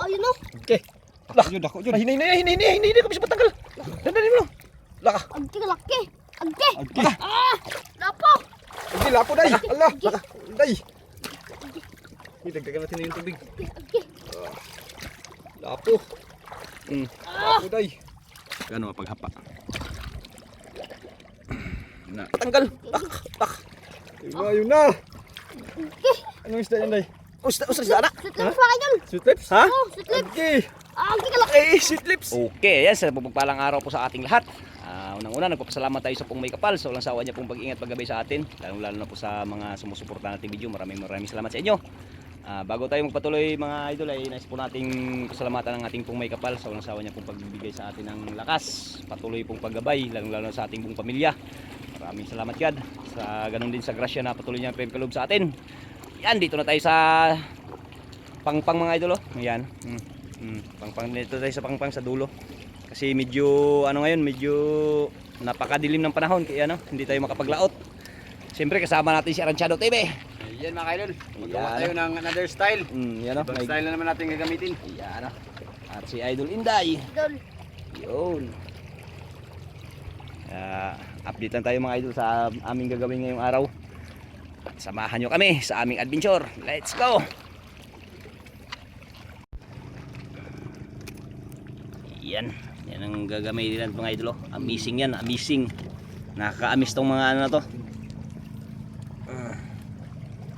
Ayun o. Okay. Lah, dako yun. Hindi ko bisa patanggal. Dandanin mo. Laka. Agki laki. Agki. Agki. Lapo. Agki, lapo day. Allah, laka. Day. Dagdagan natin yung tubig. Agki. Lapo. Lapo day. Gano'n paghapa. Na. Patanggal. Ayun na. Anong isda yan day? Isda na? Sweet lips mga idol. Sweet lips? Ha? Oh, sweet lips. Okay. Agki laki. Sweet lips. Okay, yes, pagpalang araw po sa ating lahat. Unang-una, nagpapasalamat tayo sa pong may kapal sa walang sawa niya pong pag-iingat paggabay sa atin. Lalo na po sa mga sumusuporta nating video. Maraming salamat sa inyo. Bago tayo magpatuloy mga idol ay nais po nating pasalamatan ang ating pong may kapal sa walang sawa niya pong pagbibigay sa atin ng lakas. Patuloy pong paggabay, lalo sa ating pong pamilya. Maraming salamat God. Sa ganun din sa grasya na patuloy niya pagkaloob sa atin. Yan, dito na tayo sa pangpang mga idol. Ayan. Pangpang dito tayo sa pangpang sa dulo. Kasi medyo ngayon, medyo napakadilim ng panahon kaya hindi tayo makapaglaot. Siyempre kasama natin si Aranchado TV. Ayan mga idol. Magawa tayo ng another style. Yan Ibang style na naman natin gagamitin. Yan At si Idol Inday. Idol. Yun. Update lang tayo mga idol sa aming gagawin ngayong araw. Samahan nyo kami sa aming adventure. Let's go! Yan. Yan ang gagamitin natin mga idol. Amazing yan. Amazing. Nakaka-amis tong mga na to.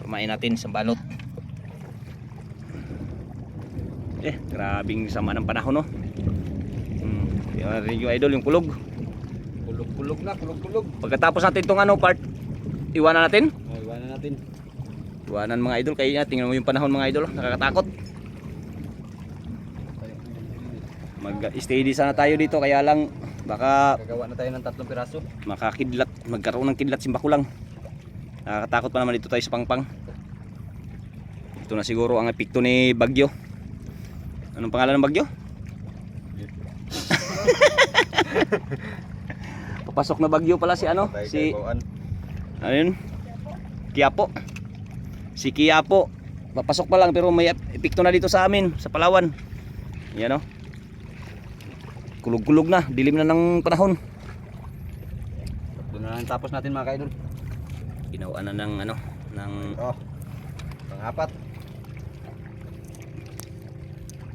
Kumain natin sa balot. Grabing sama ng panahon no. Yan rin yung idol, yung kulog. Kulog na, kulog. Pagkatapos natin itong part, iwanan natin. Iwanan natin. Iwanan mga idol, kaya tingnan mo yung panahon mga idol, nakakatakot. Mag-steady sana tayo dito, kaya lang baka Gagawa na tayo ng 3 piraso. makakidlat, magkaroon ng kidlat simba ko lang. Nakakatakot pa naman dito tayo sa pangpang. Ito na siguro ang epekto ni Bagyo. Anong pangalan ng Bagyo? Papasok na Bagyo pala si si ano yun? Quiapo. Si Quiapo. Papasok pa lang pero may epekto na dito sa amin, sa Palawan. Yan kulog-kulog na, dilim na ng panahon. Doon na lang tapos natin mga kaidol. Ginawa na ng ng Pang-apat.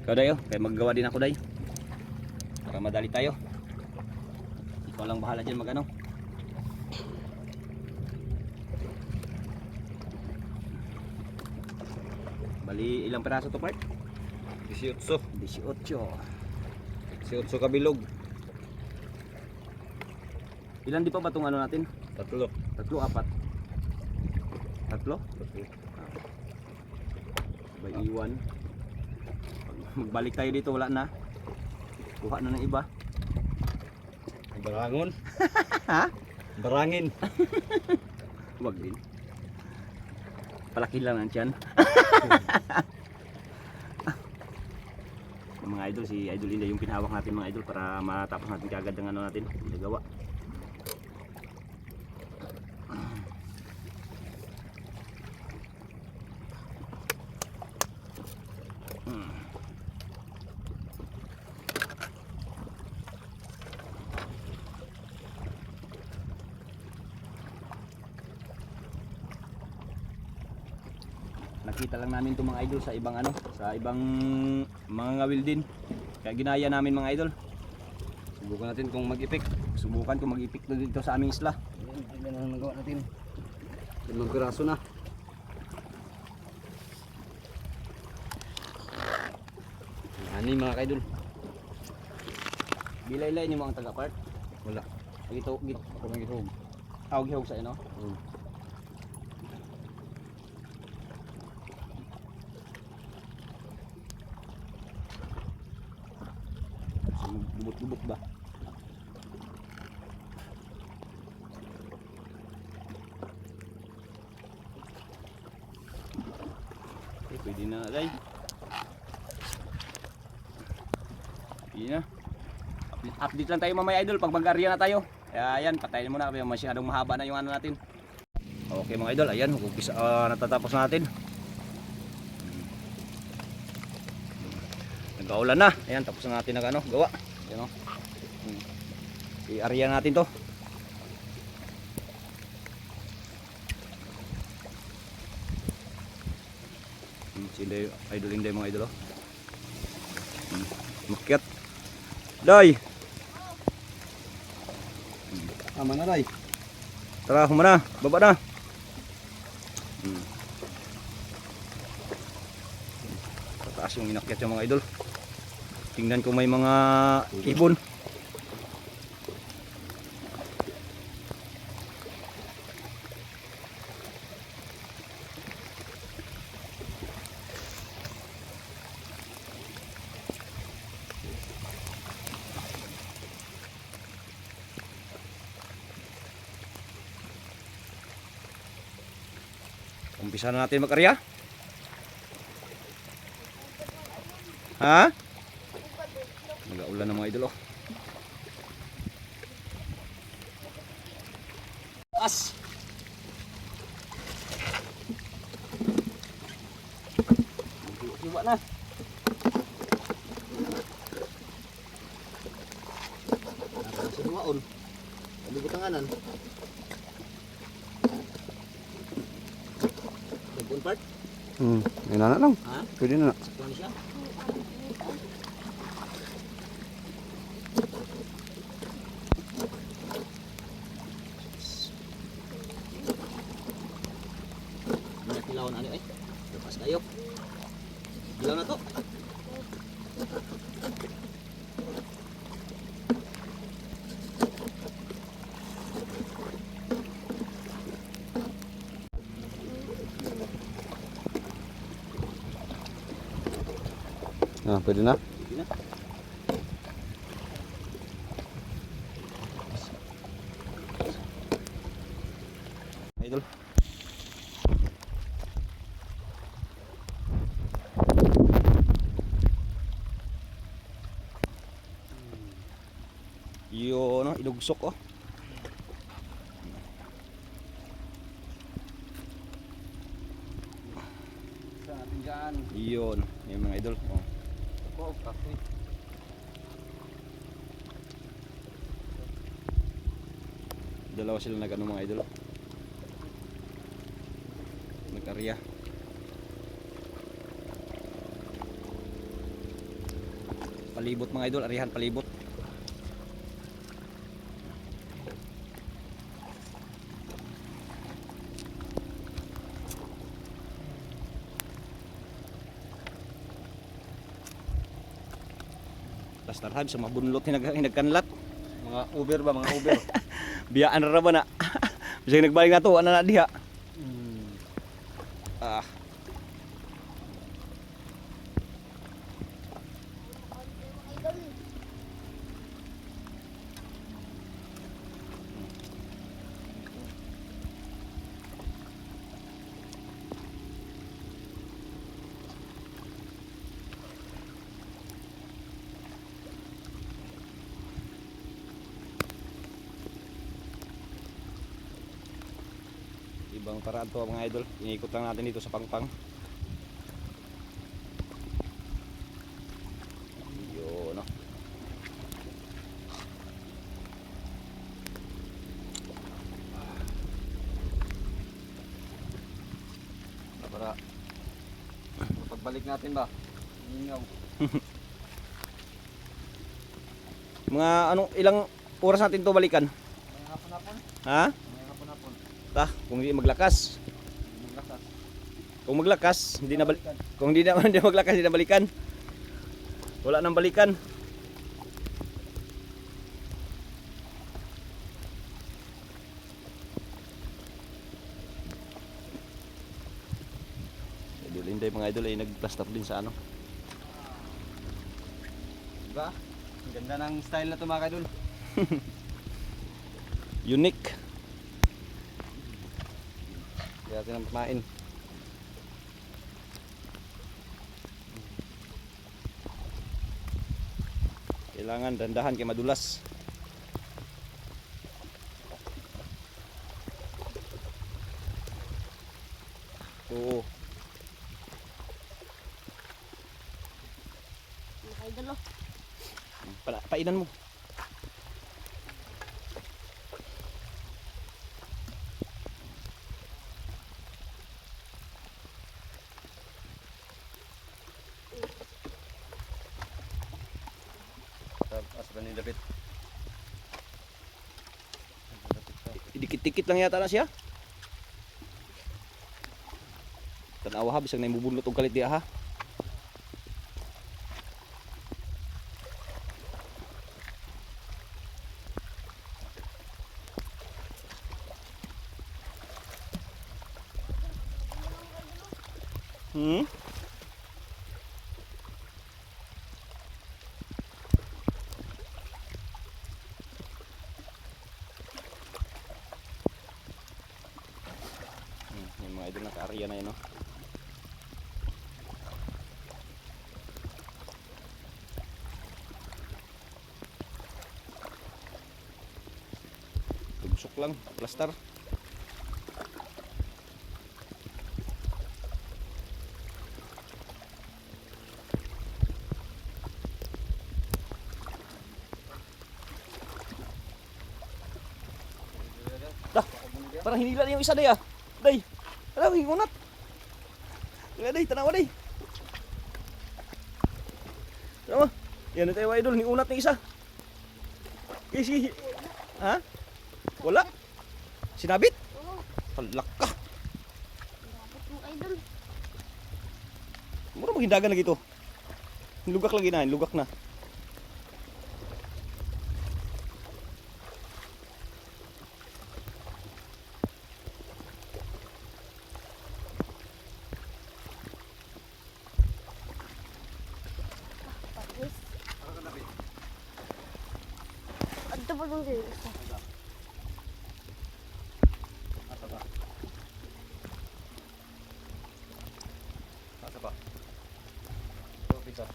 Ikaw dayo, kaya maggawa din ako day. Para madali tayo. Ikaw lang bahala dyan Bali ilang peraso to part? 18. 18 kabilog. Ilan di pa ba itong natin? 3. 3, 4? 3? By iwan. Magbalik tayo dito, wala na. Kuha na ng iba. Barangon. Ha? Barangin. Huwag din. Palaki lang ang tiyan. Mga idol, si Idol Inday yung pinahawak natin mga idol para matapos natin kagad ang natin, nagawa. Nakita lang namin itong mga idol sa ibang sa ibang mga ngawil din. Kaya ginaya namin mga idol. Subukan natin kung mag-ipik. Subukan kung mag-ipik dito sa aming isla. Yan ang nagawa natin. 5 piraso na. Ani mga kaidol. Bilay-lay ni mo ang taga-part. Wala. Gito, Ako nang ihog. hawag-hawag sa ino. Gubot-gubot ba? Okay, pwede na day. Pwede na. Update lang tayo mamaya idol pag mag-area na tayo. Kaya ayan, patayin muna kasi masyadong mahaba na yung natin. Okay mga idol, ayan, natatapos natin. Nagkaulan na. Ayan, tapos na natin gawa. Ayan o. I-area natin to. Si Idol Inday mga idol. Makyat. Day! Tama na, Day. Tara, humana. Baba na. Tataas yung inakyat yung mga idol. Tingnan ko may mga ibon. Umpisa na natin mag-arya. Ha? Nag-aulan ng mga idol oh. As. Iwa na. Sa duwaon. Palibot ang anan. Nagpun part? Yan na lang. Ha? Pwede na. Sakto na siya. Banyak ilawan ano eh. Lepas kayo. Ilaw na to. Pwede na. Idol. Yo, no, ilugsok oh. Sa atin dyan. Yun, yung mga idol. Oh. Oh, kapoy. Dalawa sila nag-ano mga idol. Nag-arya. Palibot mga idol, arihan palibot. Lastarhan sa mga bunlot hinagkanlat. Mga Uber ba? Mga Uber? Biyaan ra ba na? Bisag nagbalik na to, ano na diha? Ah. Ibang paraan to mga idol. Inikot lang natin dito sa pangpang. Yun no. Para pagbalik natin ba? Ingaw. Mga anong ilang oras natin to balikan? May hapon-hapon? Ha? May hapon-hapon. Kung hindi maglakas. Maglakas. Kung maglakas, hindi na balikan. Kung hindi naman hindi maglakas, hindi na balikan. Wala nang balikan. Idol Inday mga idol ay nag-plaster din sa ano. Diba? Ang ganda ng style na ito mga kadol. Unique. Kaya natin ang pamain. Kailangan dandahan kay madulas. Oo. Idol oh. Painan mo. Asa ni David? Dikit-dikit lang yata na siya. Tanawa ha, bisag na imubunot og kalit diha ha. Hmm? Yung mga idol naka-area na yun, no? Tugusok lang, plaster. Dah, parang hinila na yung isa day ah. Day, alam, hingunat. Day, tanawa day. Tanawa. Yan na tayo idol, hingunat na isa. Sige. Ha? Wala? Sinabit? Oo. Halak ka. Dapat mo idol. Mura maghindagan na gito. Lugak lagi na, lugak na. Patis. Adto pa dong din isa. Asa pa? Ito pizza.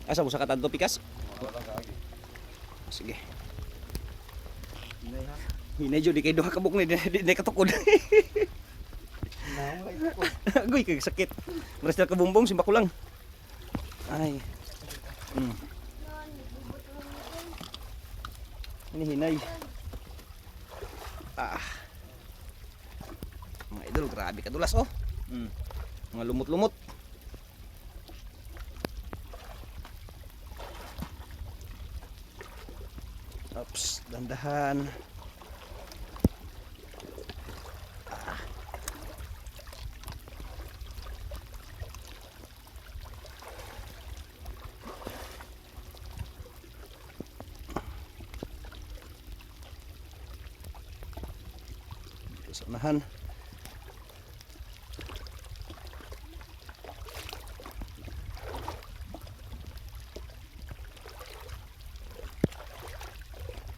Asa mo sa katanto pikas? Wala ka agi. Sige. Inay ha. Hinay jud di kay duha ka buk ni di katukod. Naong lay ko. Agoy kay sakit. Maras na kabumbong simba ko lang. Ay. Hmm. Ini hinay. Ah. Mga idol, grabe kadulas oh. Hmm. Mga lumot-lumot. Ops, dandahan. Sa unahan.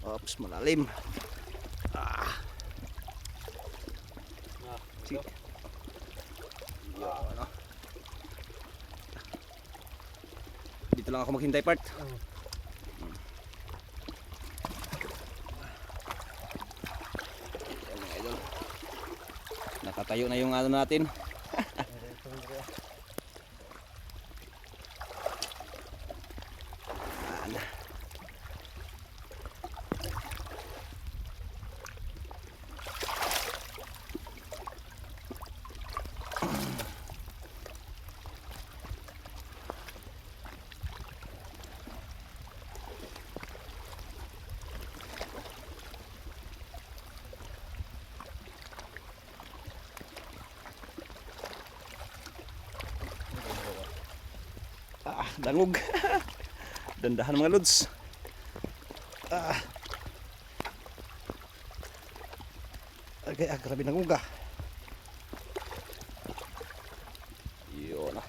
Ops, malalim. Ah. Sige. Yan, ano. Dito lang ako maghintay part. Yan, mga idol. Nakatayo na yung ano natin. Yan. Ah, dangog. Dandahan mga lods. Ah. Okay, grabe nangog ah. Yun ah.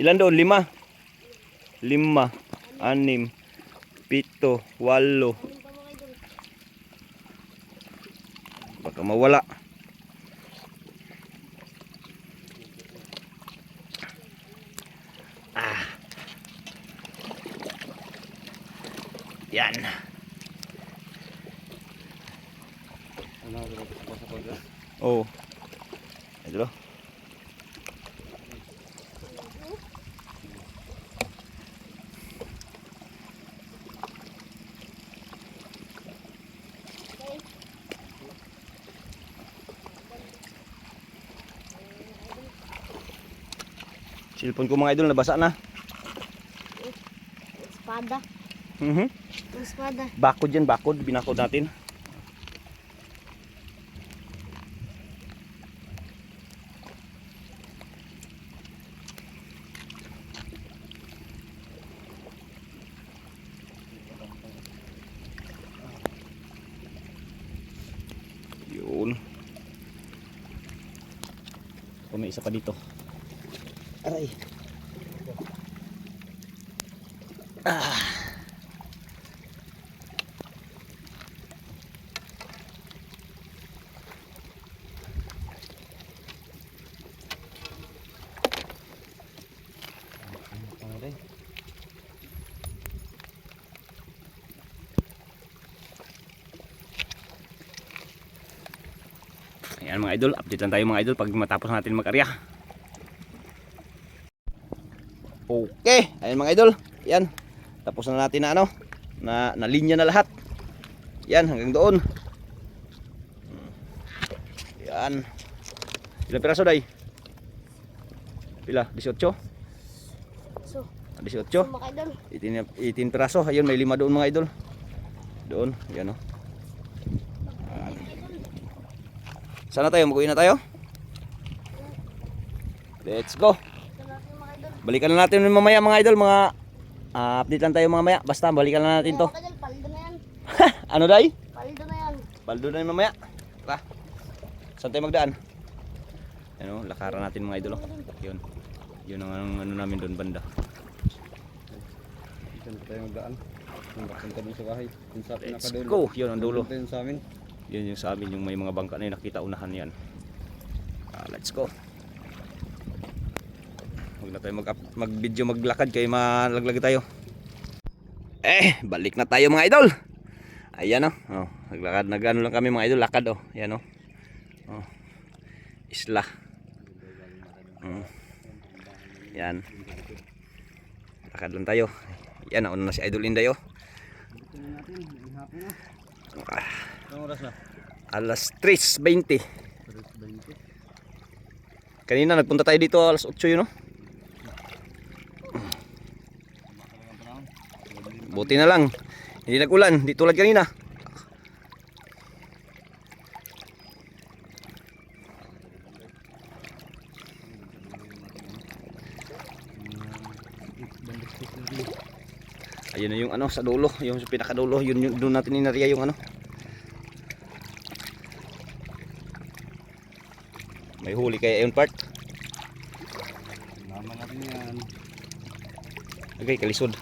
Ilan doon? 5? 5, 6, 7, 8. Anim pa mga idol. Baka mawala. Yan. Oh. Ito. Cellphone ko mga idol nabasa na. Espada. Mhm. Espada. Bakod yan, bakod. Binakod natin. Yun. O, may isa pa dito. Aray. Ayan mga idol, update lang tayo mga idol pag matapos natin mag-arya. Okay, ayan mga idol. Yan. Tapos na natin na ano, na linya na lahat. Yan, hanggang doon. Yan. Ilang piraso day? Pila? 18? So, 18? mga idol. 18 piraso. Ayun, may 5 doon mga idol. Doon, yan o. Sana tayo? Mag-uwi na tayo? Let's go. Ito natin mga idol. Balikan na natin mamaya mga idol. Mga update lang tayo mamaya. Basta balikan na natin to. Mga idol, paldo na yan. Ano day? Paldo na yan. Paldo na yun mamaya. Tara. Saan tayo magdaan? Ano, lakaran natin mga idol. Yun. Yun ang ano namin doon banda. Diyan pa tayo magdaan. Punta dun sa bahay. Yung sa Let's pinakadulo. go. Yun ang dulo. Punta yun sa amin. Yun yung sa amin yung may mga bangka na yun. Nakita unahan yan. Let's go. Huwag na tayo mag-video maglakad kaya malaglag tayo. Balik na tayo mga idol. Ayan o. Oh, naglakad. Nagano lang kami mga idol. Lakad o. Ayan o. Oh. Isla. Yan. Lakad lang tayo. Yan. Nauna na si Idol Inday o. Anong oras na? Alas 3:20. Kanina nagpunta tayo dito alas 8 yun o. Buti na lang. Hindi nag-ulan. Di tulad kanina. Ayun na yung ano sa dulo, yung sa pinakadulo, yun doon natin inariya yung ano. May huli kaya yung part. Mama natin yan. Okay, kalisod.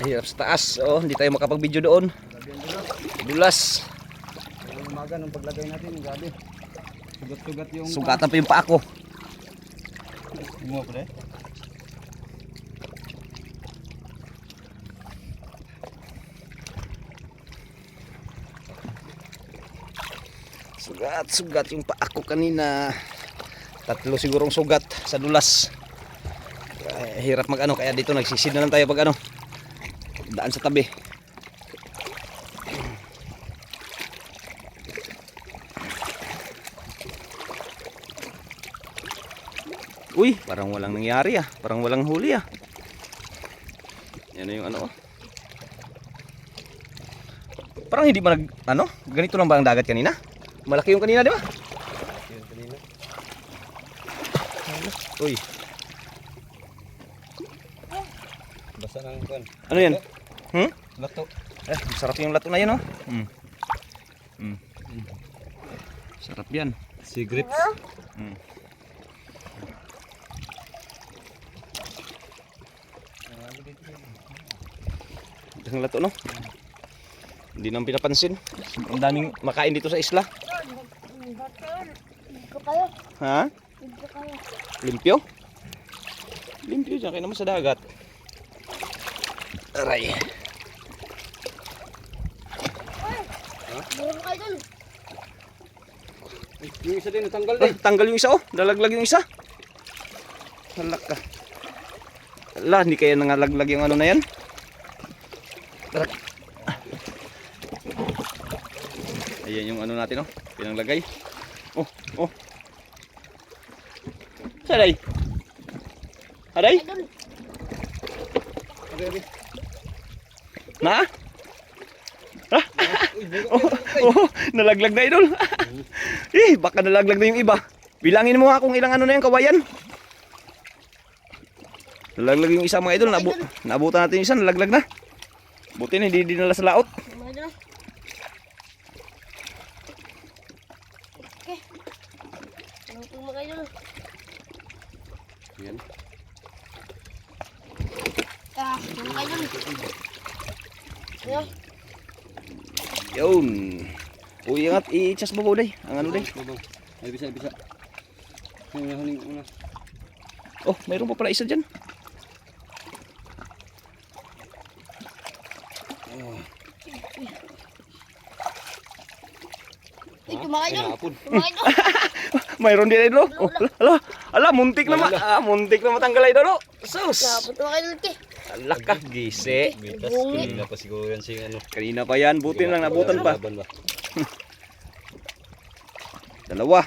Hirap sa taas. Oh, hindi tayo makapag-video doon. Dulas. Yung umaga nung paglagay natin, grabe. Sugat-sugat yung... Sugatan pa yung paa ko. Mo pre. Sugat yung paa ko kanina. 3 sigurong sugat sa dulas. Hirap mag ano, kaya dito nagsisid na lang tayo pag ano. Daan sa tabi. Uy, parang walang nangyari ah. Parang walang huli ah. Yan na yung ano. Parang hindi ba ano? Ganito lang ba ang dagat kanina? Malaki yung kanina, di ba? Yun kanina. Uy, Basta ng kan. ano yan? Lato. Sarap yung lato na yun oh. Sarap yan. Si grips. Ang lato no? Hindi nang pinapansin. Ang daming makain dito sa isla. Dito kayo. Ha? Dito kayo. Limpyo? Limpyo dyan kayo naman sa dagat. Aray. Meron kayo dun. Yung isa din, natanggal Ah, din. tanggal yung isa oh. Nalaglag yung isa. Halak ka. Ala, hindi kaya nangalaglag yung ano na yan. Tara. Ayan yung ano natin oh. Pinanglagay. Oh, oh. Saray. Aray? Idol. Na? Ha? Oh, nalaglag na idol. Baka nalaglag na yung iba. Bilangin mo nga kung ilang ano na yung kawayan. Nalaglag yung isa mga idol. Naabutan natin yung isa, nalaglag na. Buti na hindi dinala sa laot. Mga idol. Okay. Ano po mga idol? Yan. Mga idol. Ayan. Yun. Uy, ingat. I-chas mo day. Ang ano day. Babaw. Ay, bisa. Huling una. Oh, mayroon pa pala isa dyan. Uy, tumakay doon. Hapon. Tumakay doon. Mayroon din idol. Oh, ala, muntik na muntik na matanggal idol. Sus. Dapat tumakay doon, Ki. Ala ka, gise. Bitas. Bungi. Kanina pa siguro yan si ano. Kanina pa yan, buti lang nabutan pa. Laban ba? Dalawa.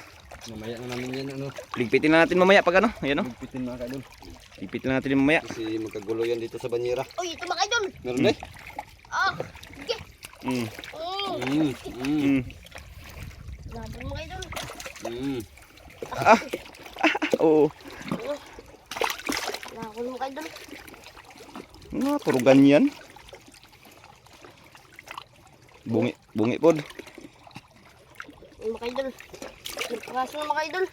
Mamaya na namin yan ano. Ligpitin na natin mamaya pag ano. Ayan o. Magpitin mga kaidol. Ligpitin na natin mamaya. Kasi magkagulo yan dito sa banyera. Uy, tumakay doon. Meron eh. Ah, sige. Mm. Mm. Dapat tumakay doon. Oo. Dapat tumakay doon. Nga, puro ganyan. Bungi pod. Tumakay doon. Nagpakaso na makay doon.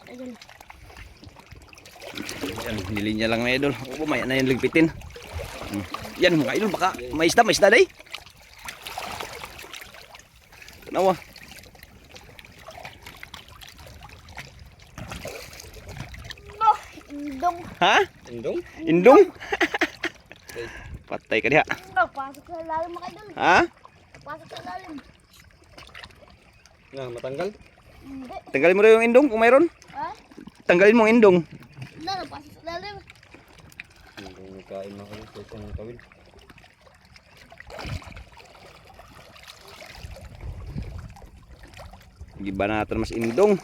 Ayun. Yan, nilinya lang na idol. Oo, mamaya na yan ligpitin. Yan mga idol, baka may isda day. Tanawa. Oh, indong. Ha? Indong? Indong? Patay ka diha. Oh, pasok sa lalim makay doon. Ha? Pasok sa lalim. Nga, matanggal? Hindi. Tanggalin mo rin yung indong kung mayroon. Ha? Tanggalin mo ang indong. Wala na, pasok sa lalim. Indong kain mga kaidol sa isang kawil. Giba natin mas indong.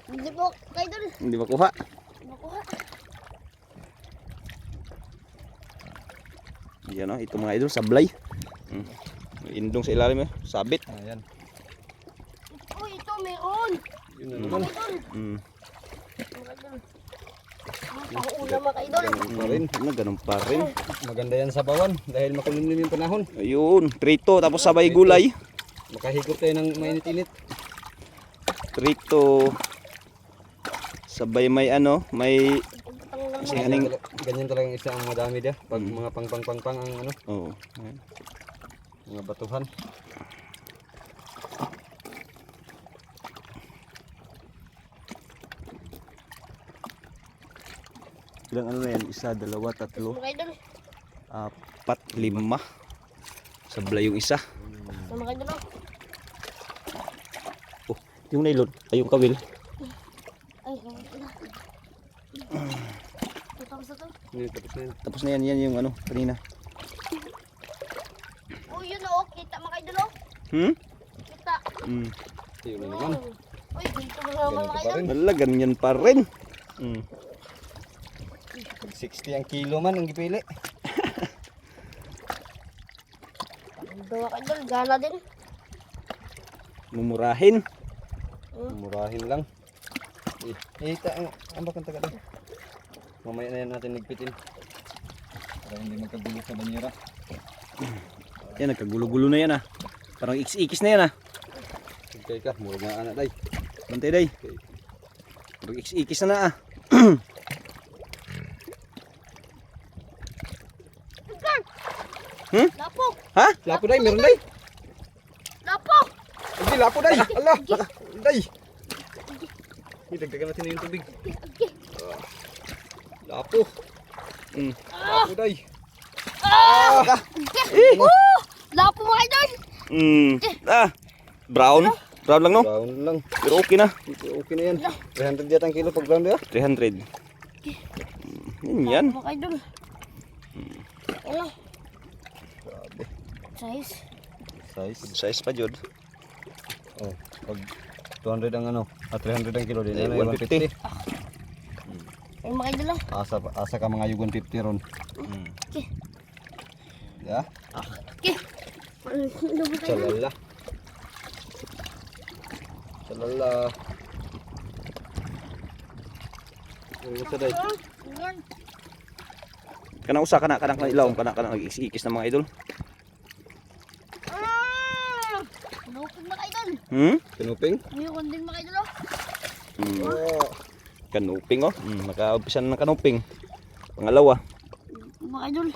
Hindi po, makay doon. Hindi makuha. Makuha. Yan o, ito mga idol, sablay. May indong sa ilalim eh. Sabit. Ayan. Uy, ito meron. Yun na naman. Makay doon. Mm. Makay doon. Pahuula makay doon. Ganun pa rin. Ganun pa rin. Maganda yan sa bawan dahil makulimlim yung panahon. Ayun, trito tapos sabay gulay. Makahigop tayo ng mainit-init. Trito. Sabay may ano, may Pagpatang lang Kasi makay doon. Ganyan talagang isa ang madami dia. Pag mga pang ang ano, oh. mga batuhan. Ilang ano na yan? Isa, dalawa, tatlo, Makay doon. apat, lima. Sablay yung isa. Makay doon. Oh, yung nailon, ay yung kawil. Ay, kapit na. Ito ko sa to. Tapos na yun. Tapos na yan, yan yung ano, kanina. Uy, yun o. Kita makay doon o. Kita. Mm. Yun na naman. Uy, dito mo naman Ganito makay pa doon. rin. Wala, ganyan pa rin. 60 ang kilo man ang gipili. Dawa ka doon. Gana din. Mumurahin. Murahin lang. Ang bakang taga doon. Mamaya na yan natin nagpitin. Para hindi magkagulo sa banyera. Yan, nagkagulo-gulo na yan ah. Parang ikis-ikis na yan ah. Sigkay ka, mura nga anak day. Bantay day. Parang ikis-ikis na ah. Lapo. Ha? Lapo day, meron day. Lapo. Hindi, lapo day. Allah, day. Dagdagan natin na yung tubig. Lapo. Lapo day. Lapo makay doon. Brown. Brown lang no? Brown lang. Pero okay na. Okay na yan. 300 yata ang kilo pag brown day. 300. Yan. Makay doon. Ano? Size. Size. Size pa jud. Oh, pag 200 ang ano, 300 ang kilo din. Eh, Ano, 150. 150. Ay, makay doon lang. Asa ka mga yugon 50 ron. Okay. Ya. Okay. Ano ba kayo? Salala. Salala. Ano sa day? Yan. Kana usa kana ilawom kana nag-ikis na mga idol. Lupin makay doon. Pinuping? Mayroon din makay doon. Oh. Kanuping oh. Naka-umpisa na ng kanuping. Pangalawa. Makay doon.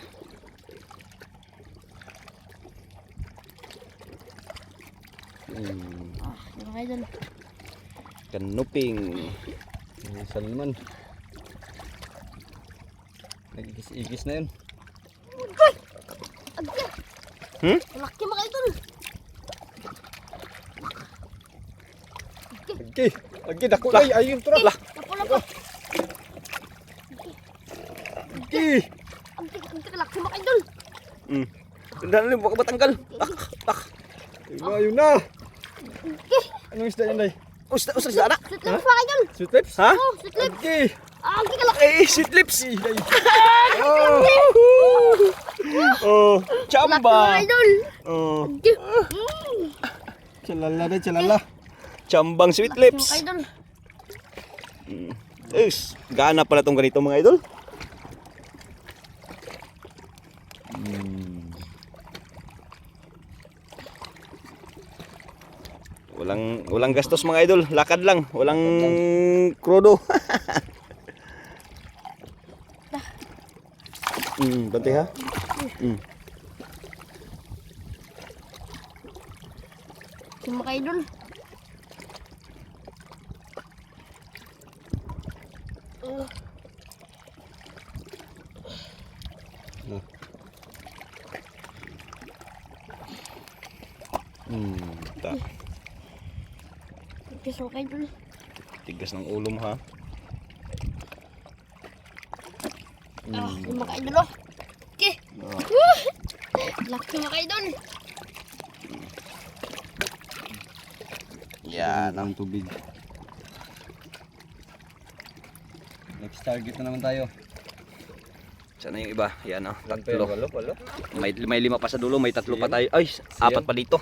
Makay doon. Kanuping. Isa naman. Nag-igis-igis na yun. Agki. Hmm? Laki mga idol. Lagi. Lagi dako ay ayun tura. Lah. Lako. Lagi. Agki laki mga idol. Tandaan baka matanggal. Ayun na. Anong isda yan, Day? Usda na. Sweet lips mga idol. Sweet lips? Ha? Oh, sweet lips. Lagi. Agki laki. Eh, sweet lips. Day. Oh, Laki mga chamba. idol. Oh, Agki. Chalala, Day, chalala. chambang sweet Laki lips. mga idol. Gana pala tong ganito mga idol. Walang gastos mga idol, lakad lang, walang krudo. Bantay ha. Laki mga idol. Ta. Laki mga idol. Tigas ng ulo mo ha. Laki mga idol oh. Agki. Laki mga idol. Yan. Ang tubig. Next target na naman tayo. Sana yung iba? Yan oh, Pero tatlo. walo. May 5 pa sa dulo, may 3 pa tayo. Ay, 4 pa dito.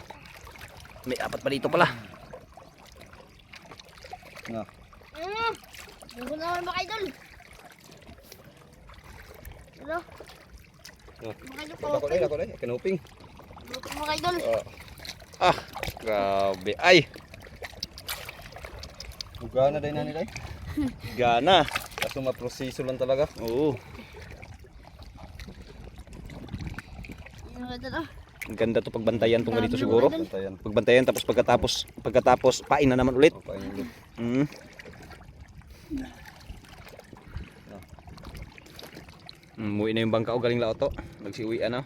May 4 pa dito pala. Na. Bago naman mga idol. Ano? Mga idol pa. Ako na. Kanuping. Mga idol. Ah, grabe. Ay, Buga na din na nila. gana. Kaso maproseso lang talaga. Oo. Mga idol oh. Ang ganda to pagbantayan tong ganito siguro. Bantayan. Pagbantayan tapos pagkatapos pain na naman ulit. O, kain ulit. Umuwi na yung bangka o galing Laoto. Nagsiuwian na.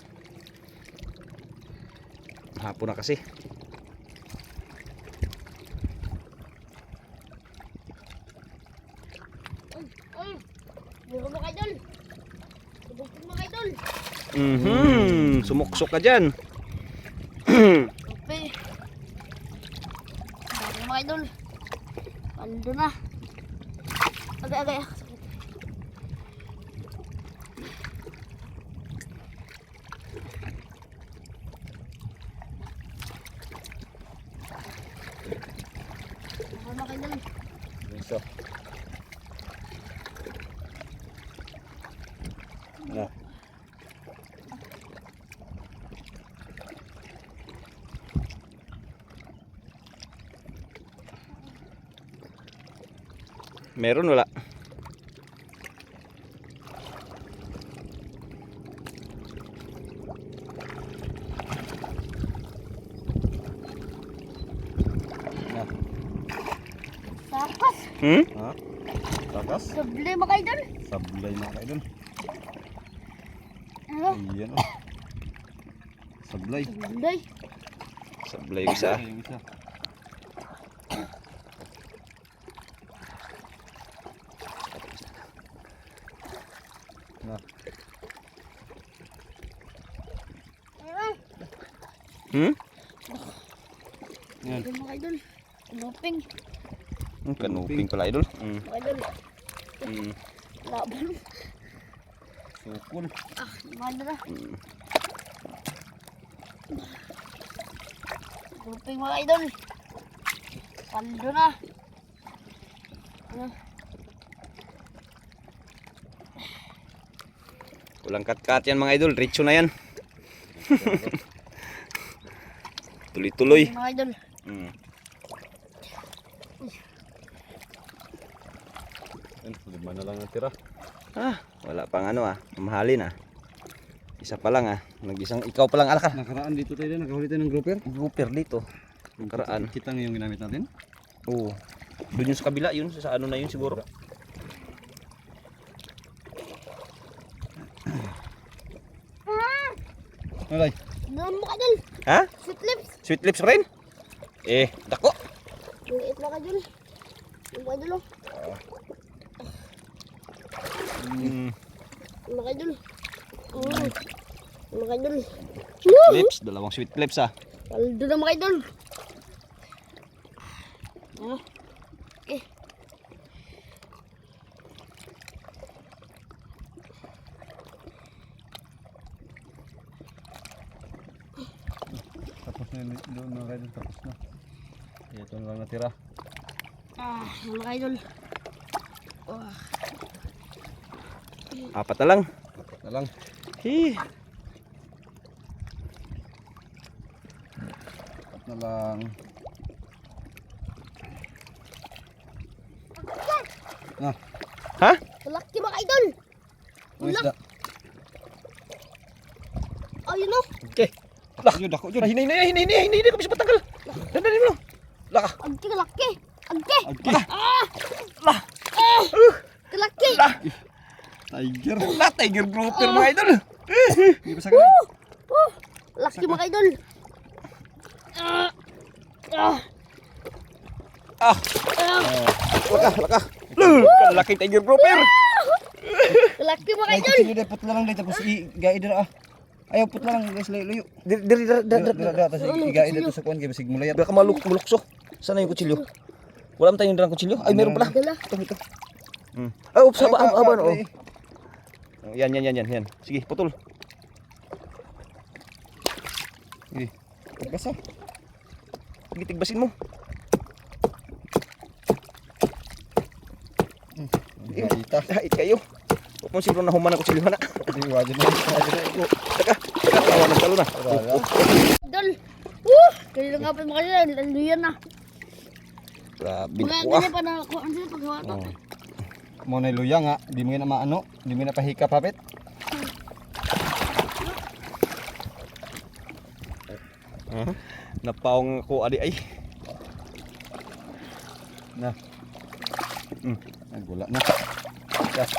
Hapon na kasi. Mga idol. Bukod mga idol. Sumuksok ka dyan. Ope. Bago mga idol. Pando na. Agay. Mga idol. Isa. Na. Meron wala? Na. Takas. Ha? Takas. Sablay mga idol. Sablay na kayo dun. Ano? Ayan o. Sablay. Sablay. Sablay yung isa. Yung isa. Na. Yan. Sablay mga idol. Luping. Kanuping pala idol. Mga idol. Laban. Sukul. Mga idol ah. Luping mga idol. Pando na. Walang kat-kat yan mga idol. Ritso na yan. Tuloy-tuloy. Mga idol. Yan. Lima na lang natira. Wala pang ano mamahalin Isa pa lang Nag-isang ikaw pa lang alaka. Nakaraan dito tayo din. Nakahuli tayo ng grouper. Grouper dito. Nakaraan. Kita nga yung ginamit natin. Oo. Doon yung sa kabila yun. Sa ano na yun siguro. Alay. Doon mga idol. Ha? Sweet lips. Sweet lips rin? Dako. Liit mga idol. Yung mga idol oh. Mga idol. Mga idol. Lips, dalawang sweet lips ah. Paldo na mga idol. Okay. Tapos na doon mga idol. Tapos na. Ito na lang natira. Mga idol. Apat na lang. Apat na lang. Apat na lang. Ah, Ha? Kalaki mga idol. ang isda. Ayun oh. Okay. Yun, dako yun. Hindi ko bisa patanggal. Dandalin mo. Laka. Agki kalaki. Agki. Agki. Kalaki. Tiger. Tiger grouper mga idol. Hindi ba sa ganun? Laki mga idol. Laka. Laki tiger grouper. Kalaki mga Ay, idol. kuchilyo dahil putla lang dahil tapos i-gaid na Ayaw putla lang guys, layo. Diri Tapos i-gaid na to sa kuwan kaya basig mulayat. Baka malukso. Sana yung kutsilyo. Wala man tayong dalang kutsilyo. Ay, meron pala. Dala. Ito. Ay, oops, haba no. Ay, Yan. Sige, putol. Sige. Pagkasa. Sige, tigbasin mo. Kita. Hait kayo. Huwag mo siguro na human ang kutsilyo na. Hindi wajan na. Taka, tawa ng talo na. Idol. Kaya nga pa mga idol. Landuyan na. Grabe Mga na ko ganyan pa na ako. Ano sila paggawa to? Mo na luya nga, di mo na maano, di mo na pahikap hapit. Napaong ko adi ay. Na. Nagula na. Yes.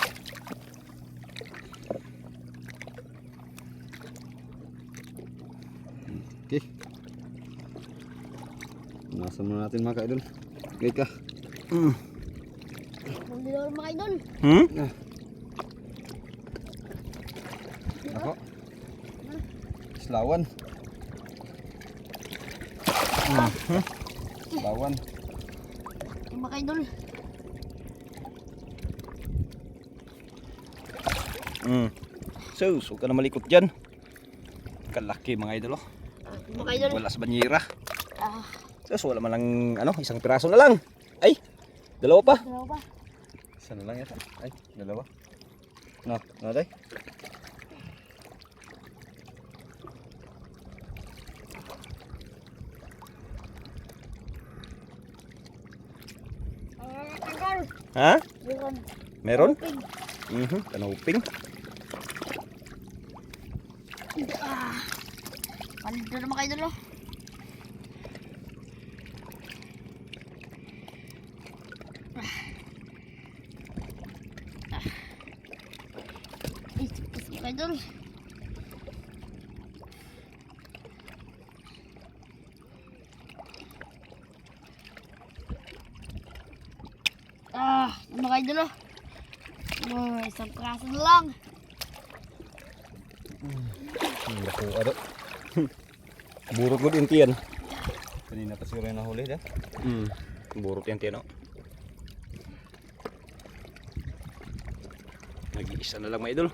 Okay. Nasa muna natin mga ka-idol. Okay ka. Hindi na mga idol. Ako. Islawan. Islawan. Yung mga idol. Huwag ka na malikot dyan. Kalaki mga idol oh. Yung mga idol. Wala sa banyera. Ah, Wala man lang isang piraso na lang. Ay, dalawa pa. dalawa pa. Isa na lang yata. Ay, dalawa. No, naday. Idol. Ha? Bukan. Meron? Pig. Kanuping. Paldo na mga idol oh. Tipis mga idol. Yung mga idol oh. Isang praso na lang. Naku, ado. Burot ko din tiyan. Kanina pa siguro yung nahuli dah. Burot yan tiyan oh. Nag-iisa na lang mga idol.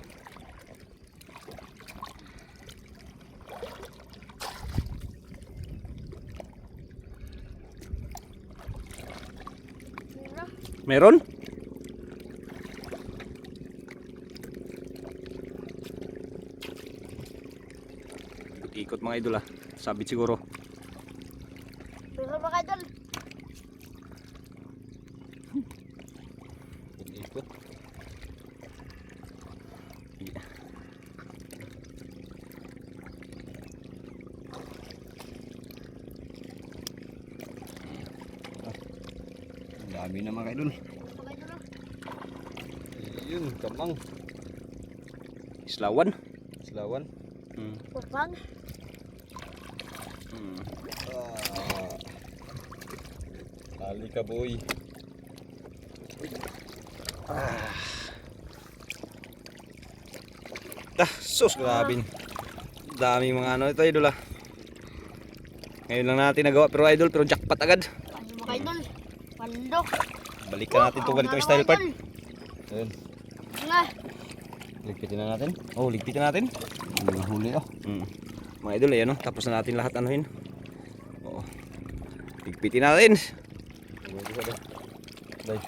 Meron? Ikot mga idol ah. Sabit siguro. Meron mga idol. Ikot. Ang dami na mga idol. Mga idol oh. Yun, kamang. Islawan. Islawan. Pupag. Tali ka boy. Sus, grabe. Dami mga ano ito, idol ah. Ngayon lang natin nagawa pero jackpot agad. Ano mga idol? Pando. Balikan natin itong ganitong style part. Ayun. Nga. Ligpitin na natin. Oh, ligpitin natin. Hindi na huli oh. Mga idol, ayan oh. Tapos na natin lahat anuhin. Oo. Ligpitin natin. Day.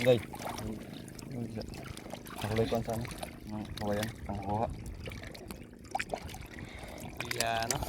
Day. Nakulay ko ang sana. Ang kawayan. Ang kuha. Yan oh.